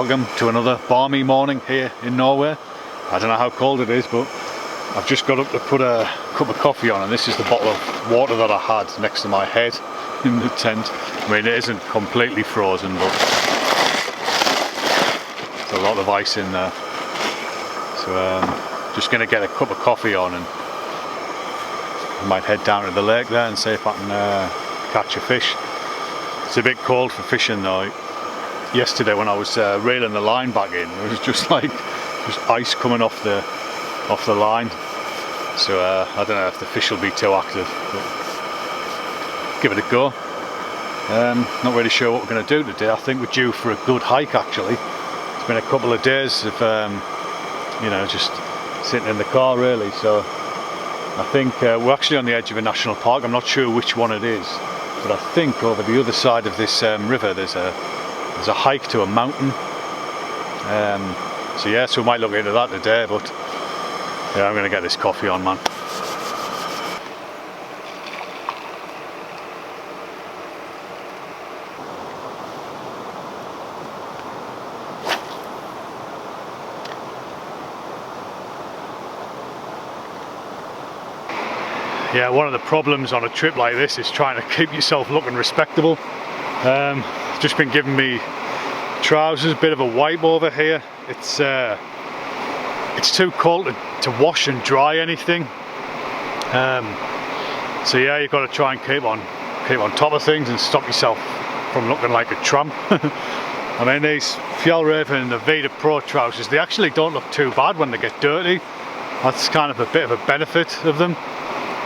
welcome to another balmy morning here in Norway. I don't know how cold it is, but I've just got up to put a cup of coffee on, and this is the bottle of water that I had next to my head in the tent. I mean, it isn't completely frozen, but there's a lot of ice in there. So just going to get a cup of coffee on, and I might head down to the lake there and see if I can catch a fish. It's a bit cold for fishing though. Yesterday when I was reeling the line back in, it was just ice coming off the line. So I don't know if the fish will be too active, but give it a go. Not really sure what we're going to do today. I think we're due for a good hike actually. It's been a couple of days of you know, just sitting in the car really. So I think we're actually on the edge of a national park. I'm not sure which one it is, but I think over the other side of this river there's a hike to a mountain. So yeah, so we might look into that today, but yeah, I'm going to get this coffee on, man. Yeah, one of the problems on a trip like this is trying to keep yourself looking respectable. Just been giving me trousers, a bit of a wipe over here. It's too cold to wash and dry anything. So yeah, you've got to try and keep on top of things and stop yourself from looking like a tramp. I mean, these Fjellraven and the Vita Pro trousers, they actually don't look too bad when they get dirty. That's kind of a bit of a benefit of them.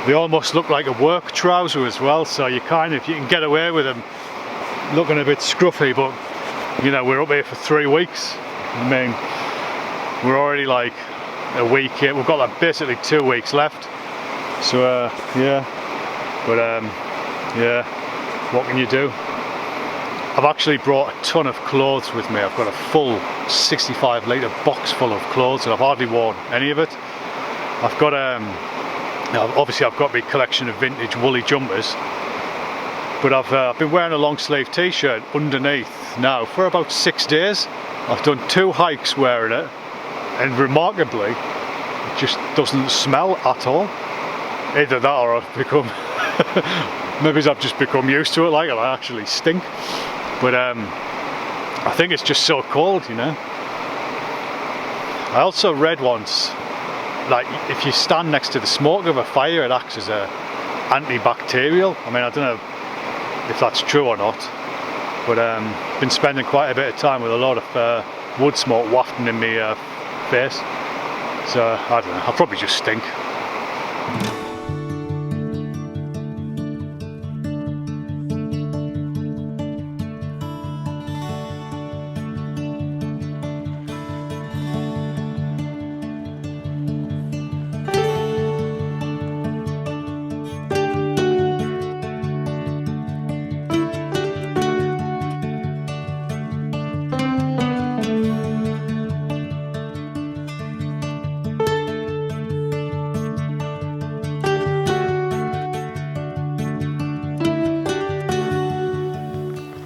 They almost look like a work trouser as well, so you can get away with them looking a bit scruffy, but you know, we're up here for 3 weeks. I mean, we're already like a week here. We've got like basically 2 weeks left. So yeah, but yeah, what can you do? I've actually brought a ton of clothes with me. I've got a full 65 litre box full of clothes, and I've hardly worn any of it. I've got obviously I've got my collection of vintage woolly jumpers, but I've been wearing a long sleeve t-shirt underneath now for about 6 days. I've done 2 hikes wearing it, and remarkably it just doesn't smell at all. Either that or I've become maybe I've just become used to it, like I actually stink. But I think it's just so cold, you know. I also read once, like, if you stand next to the smoke of a fire, it acts as a antibacterial. I mean, I don't know if that's true or not, but been spending quite a bit of time with a lot of wood smoke wafting in my face. So I don't know, I'll probably just stink.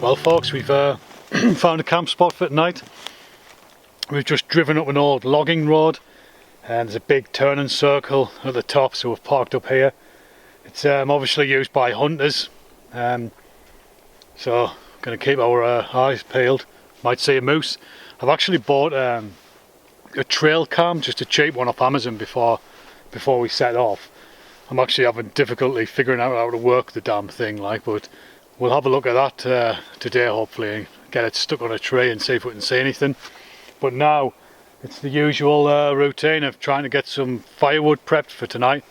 Well folks, we've found a camp spot for tonight. We've just driven up an old logging road, and there's a big turning circle at the top, so we've parked up here. It's obviously used by hunters, so going to keep our eyes peeled. Might see a moose. I've actually bought a trail cam, just a cheap one off Amazon before we set off. I'm actually having difficulty figuring out how to work the damn thing, like, but we'll have a look at that today, hopefully, and get it stuck on a tree and see if we can see anything. But now it's the usual routine of trying to get some firewood prepped for tonight.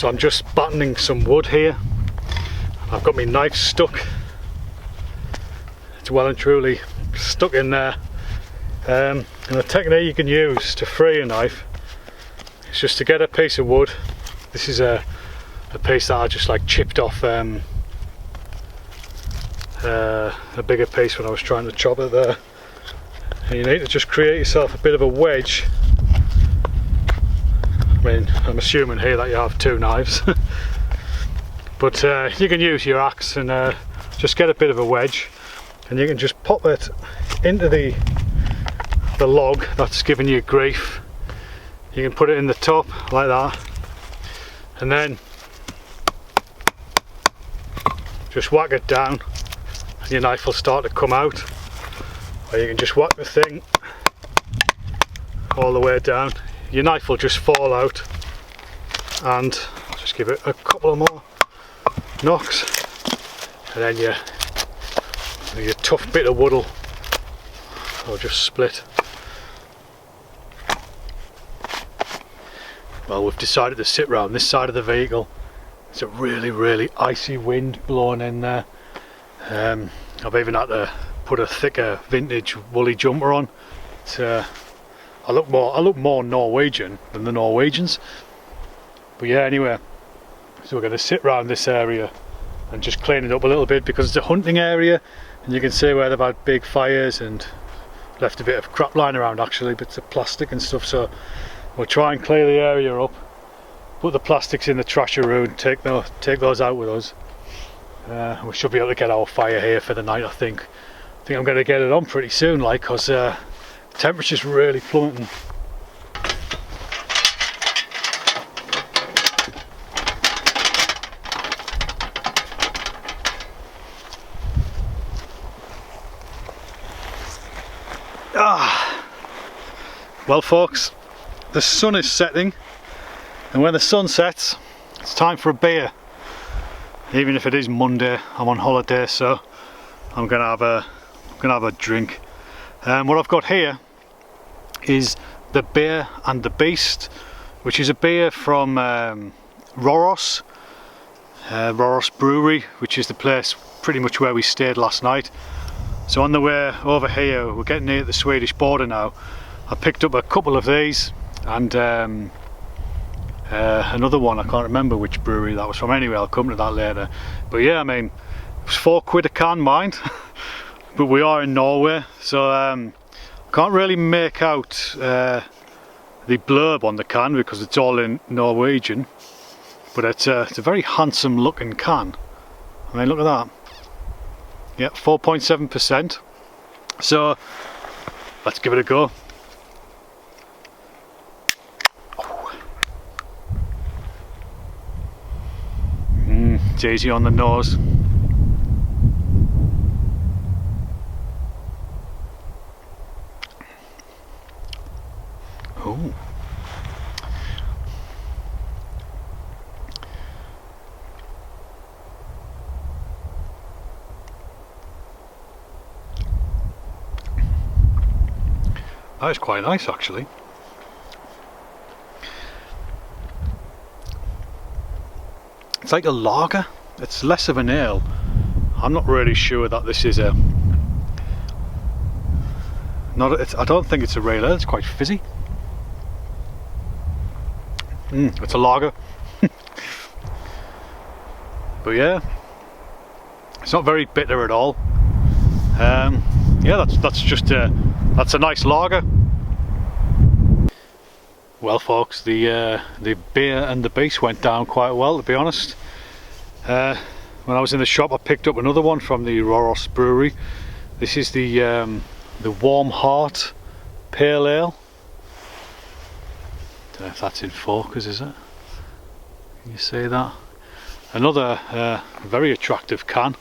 So I'm just battening some wood here. I've got my knife stuck. It's well and truly stuck in there. And the technique you can use to free a knife is just to get a piece of wood. This is a piece that I just like chipped off a bigger piece when I was trying to chop it there. And you need to just create yourself a bit of a wedge. I mean, I'm assuming here that you have two knives. But you can use your axe and just get a bit of a wedge, and you can just pop it into the log that's giving you grief. You can put it in the top like that, and then just whack it down and your knife will start to come out. Or you can just whack the thing all the way down, your knife will just fall out, and I'll just give it a couple of more knocks, and then your tough bit of wood will just split. Well, we've decided to sit round this side of the vehicle. It's a really icy wind blowing in there. I've even had to put a thicker vintage woolly jumper on. I look more Norwegian than the Norwegians. But yeah, anyway, so we're going to sit round this area and just clean it up a little bit, because it's a hunting area, and you can see where they've had big fires and left a bit of crap lying around, actually, bits of plastic and stuff. So we'll try and clear the area up, put the plastics in the trasher and take those out with us. We should be able to get our fire here for the night, I think. I'm going to get it on pretty soon, like, because the temperature's really plummeting. Well folks, the sun is setting, and when the sun sets, it's time for a beer. Even if it is Monday, I'm on holiday, so I'm gonna have a drink. What I've got here is the Bear and the Beast, which is a beer from Roros Brewery, which is the place pretty much where we stayed last night. So on the way over here, we're getting near the Swedish border now. I picked up a couple of these, and another one, I can't remember which brewery that was from. Anyway, I'll come to that later. But yeah, I mean, it was £4 a can, mind. But we are in Norway, so can't really make out the blurb on the can because it's all in Norwegian. But it's a very handsome looking can. I mean, look at that. Yeah, 4.7%. So let's give it a go. It's easy on the nose. Oh. That is quite nice, actually. It's like a lager. It's less of an ale. I'm not really sure that this is a. I don't think it's a real ale. It's quite fizzy. It's a lager. But yeah, it's not very bitter at all. Yeah, that's a nice lager. Well folks, the Bear and the Beast went down quite well, to be honest. When I was in the shop, I picked up another one from the Roros Brewery. This is the Warm Heart Pale Ale. Don't know if that's in focus, is it? Can you see that? Another very attractive can.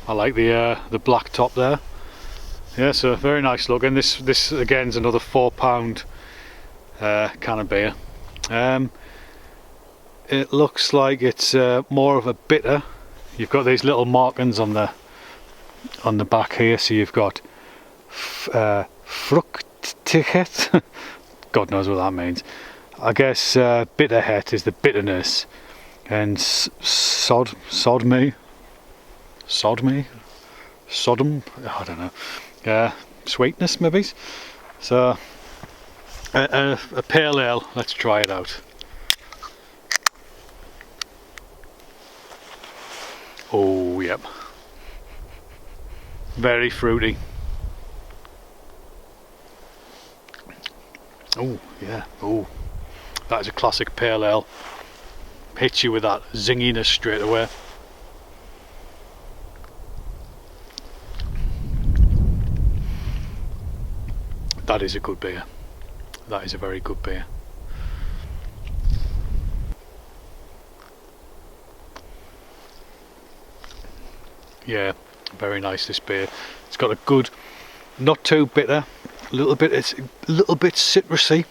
I like the black top there. Yeah, so very nice looking. This again is another £4 can of beer. It looks like it's more of a bitter. You've got these little markings on the back here, so you've got fruchtighet. God knows what that means. I guess bitter het is the bitterness, and sodom, I don't know, sweetness maybe. So a pale ale, let's try it out. Oh yep, very fruity. Oh yeah, oh, that is a classic pale ale. Hits you with that zinginess straight away. That is a good beer. That is a very good beer. Yeah, very nice this beer. It's got a good, not too bitter, it's a little bit citrusy.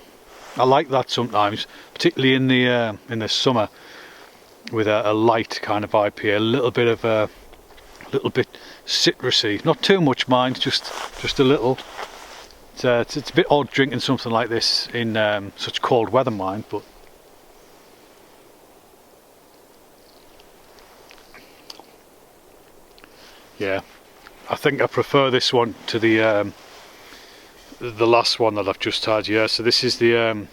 I like that sometimes, particularly in the summer, with a light kind of IPA. A little bit citrusy. Not too much, mind, just a little. It's a bit odd drinking something like this in such cold weather, mind, but yeah, I think I prefer this one to the last one that I've just had. Yeah, so this is the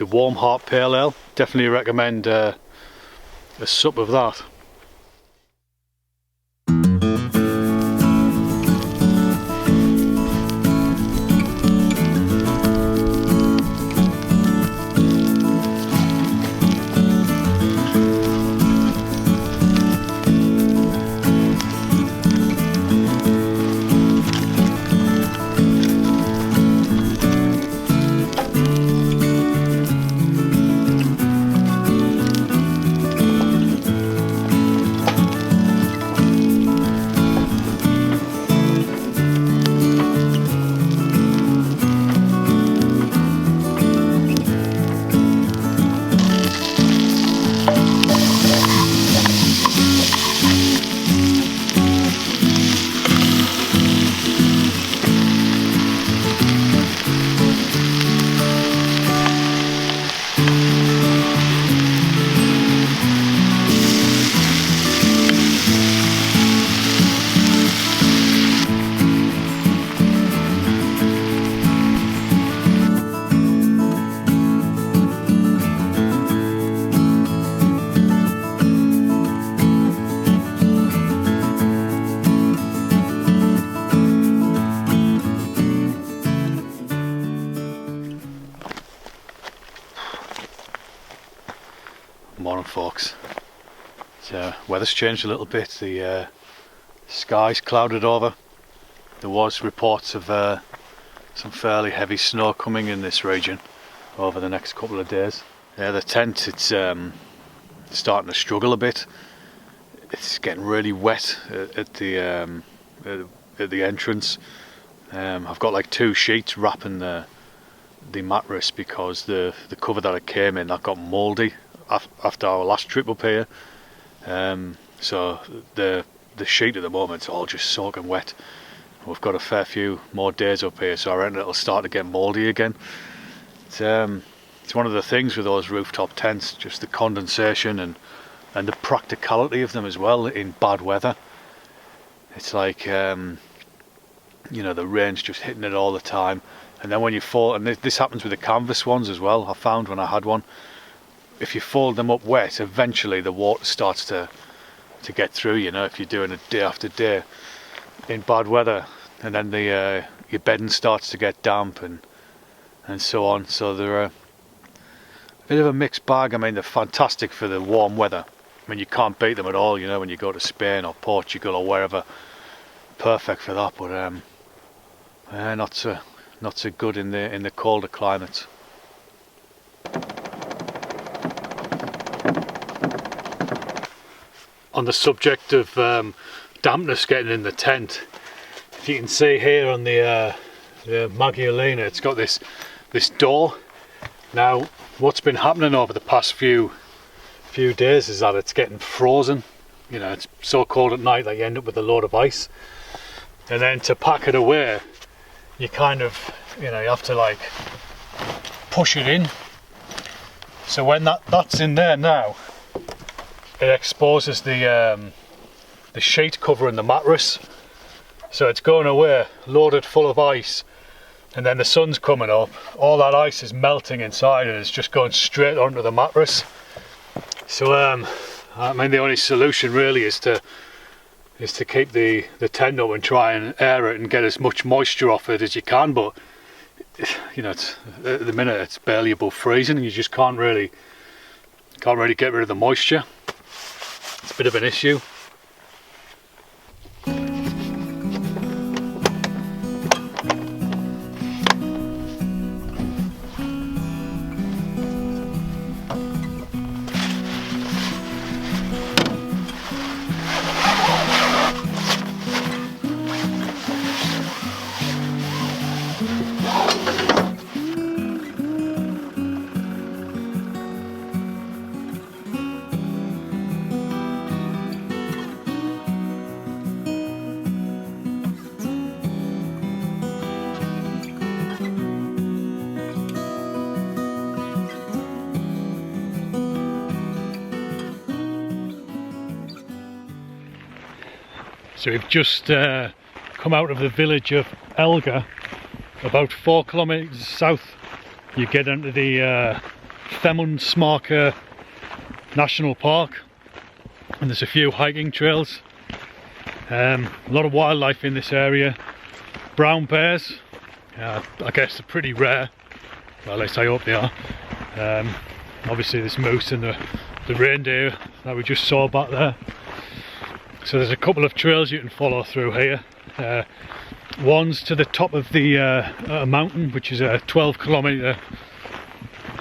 Warm Heart Pale Ale. Definitely recommend a sup of that. Morning, folks. So weather's changed a little bit. The sky's clouded over. There was reports of some fairly heavy snow coming in this region over the next couple of days. Yeah, the tent, it's starting to struggle a bit. It's getting really wet at the entrance. I've got like 2 sheets wrapping the mattress because the cover that it came in, that got mouldy after our last trip up here. So the sheet at the moment is all just soaking wet. We've got a fair few more days up here, so I reckon it'll start to get mouldy again. It's one of the things with those rooftop tents, just the condensation and the practicality of them as well in bad weather. It's like the rain's just hitting it all the time, and then when you fall, and this happens with the canvas ones as well, I found when I had one, if you fold them up wet, eventually the water starts to get through, if you're doing it day after day in bad weather, and then your bedding starts to get damp and so on. So they're a bit of a mixed bag. I mean, they're fantastic for the warm weather. I mean, you can't beat them at all, when you go to Spain or Portugal or wherever. Perfect for that, but not so good in the colder climates. On the subject of dampness getting in the tent, if you can see here on the Maggiolina, it's got this door. Now, what's been happening over the past few days is that it's getting frozen. It's so cold at night that you end up with a load of ice, and then to pack it away, you kind of, you have to like push it in So when that's in there now, it exposes the sheet covering the mattress. So it's going away loaded full of ice, and then the sun's coming up, all that ice is melting inside and it's just going straight onto the mattress. So I mean, the only solution really is to keep the tent up and try and air it and get as much moisture off it as you can, but you know, at the minute it's barely above freezing and you just can't really get rid of the moisture. It's a bit of an issue. So we've just come out of the village of Elga. About 4 kilometres south you get into the Femundsmarka National Park, and there's a few hiking trails. A lot of wildlife in this area. Brown bears, I guess they're pretty rare, well, at least I hope they are. Obviously there's moose and the reindeer that we just saw back there. So there's a couple of trails you can follow through here. One's to the top of the mountain, which is a 12 kilometre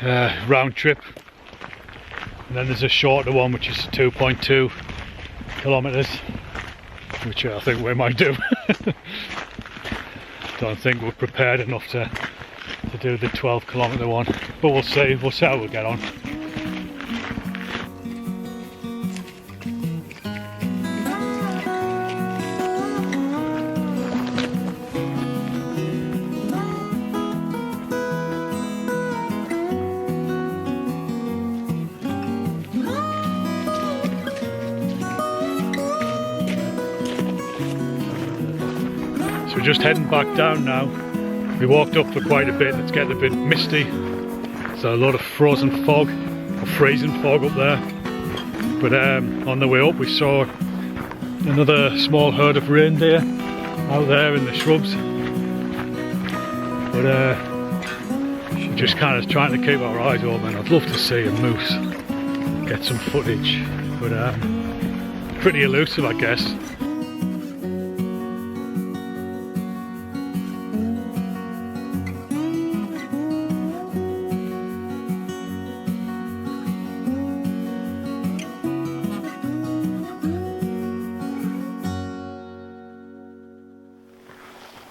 round trip, and then there's a shorter one which is 2.2 kilometres, which I think we might do. Don't think we're prepared enough to do the 12 kilometre one, but we'll see how we'll get on. So we're just heading back down now. We walked up for quite a bit, it's getting a bit misty. There's a lot of frozen fog, or freezing fog up there. But on the way up we saw another small herd of reindeer out there in the shrubs. But we're just kind of trying to keep our eyes open. I'd love to see a moose, get some footage, but pretty elusive, I guess.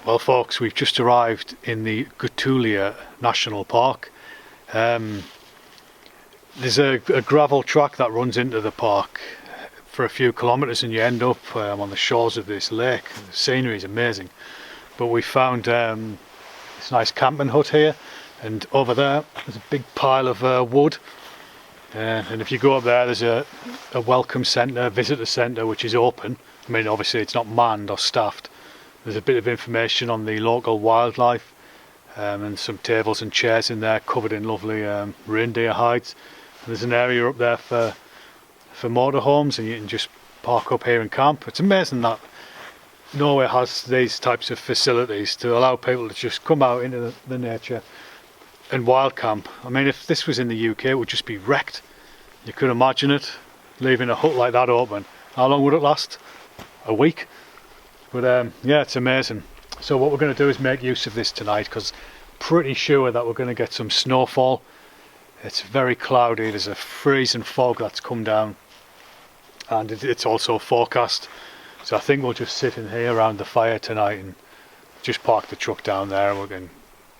Well folks, we've just arrived in the Gutulia National Park. There's a gravel track that runs into the park for a few kilometres and you end up on the shores of this lake. The scenery is amazing. But we found this nice camping hut here, and over there there's a big pile of wood. And if you go up there, there's a welcome centre, visitor centre, which is open. I mean, obviously it's not manned or staffed. There's a bit of information on the local wildlife, and some tables and chairs in there covered in lovely reindeer hides. And there's an area up there for motorhomes, and you can just park up here and camp. It's amazing that Norway has these types of facilities to allow people to just come out into the nature and wild camp. I mean, if this was in the UK, it would just be wrecked. You could imagine it, leaving a hut like that open. How long would it last? A week? But yeah, it's amazing. So what we're going to do is make use of this tonight, because pretty sure that we're going to get some snowfall. It's very cloudy, there's a freezing fog that's come down, and it's also forecast. So I think we'll just sit in here around the fire tonight and just park the truck down there, and we can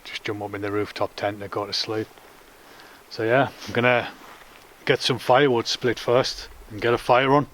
just jump up in the rooftop tent and go to sleep. So yeah, I'm going to get some firewood split first and get a fire on.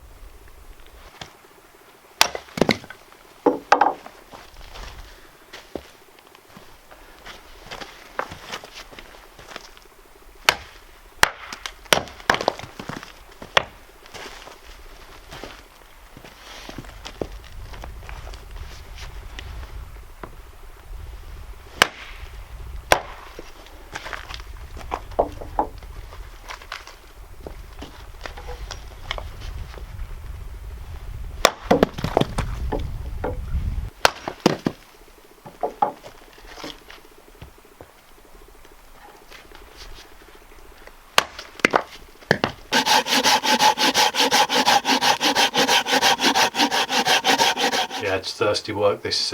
thirsty work this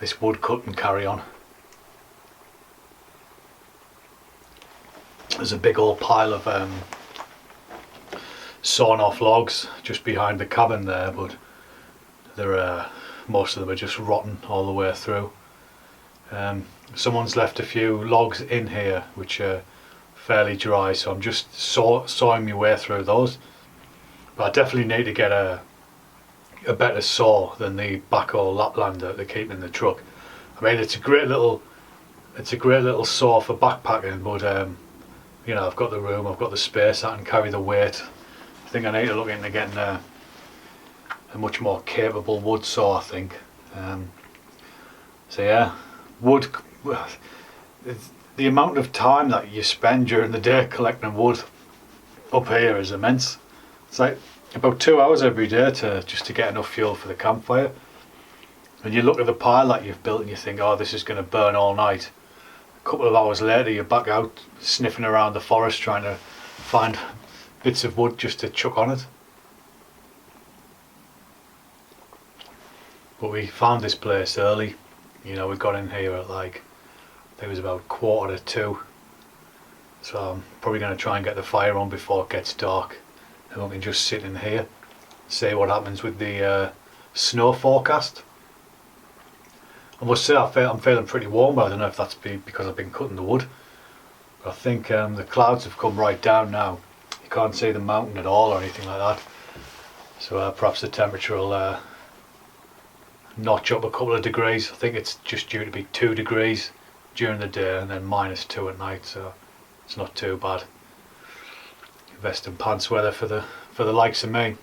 this wood cut and carry on. There's a big old pile of sawn off logs just behind the cabin there, but they're most of them are just rotten all the way through. Someone's left a few logs in here which are fairly dry, so I'm just sawing my way through those. But I definitely need to get a better saw than the backhoe Laplander they keep in the truck. I mean, it's a great little saw for backpacking, but you know, I've got the room, I've got the space, I can carry the weight. I think I need to look into getting a much more capable wood saw, I think. So yeah, wood. The amount of time that you spend during the day collecting wood up here is immense. It's like about 2 hours every day just to get enough fuel for the campfire. And you look at the pile that you've built and you think, oh, this is going to burn all night. A couple of hours later you're back out sniffing around the forest trying to find bits of wood just to chuck on it. But we found this place early. You know, we got in here at like, I think it was about 1:45. So I'm probably going to try and get the fire on before it gets dark, and we can just sit in here, see what happens with the snow forecast. I must say I'm feeling pretty warm, but I don't know if that's because I've been cutting the wood. But I think the clouds have come right down now. You can't see the mountain at all or anything like that. So perhaps the temperature will notch up a couple of degrees. I think it's just due to be 2 degrees during the day and then -2 at night, so it's not too bad. Vest and pants weather for the likes of me.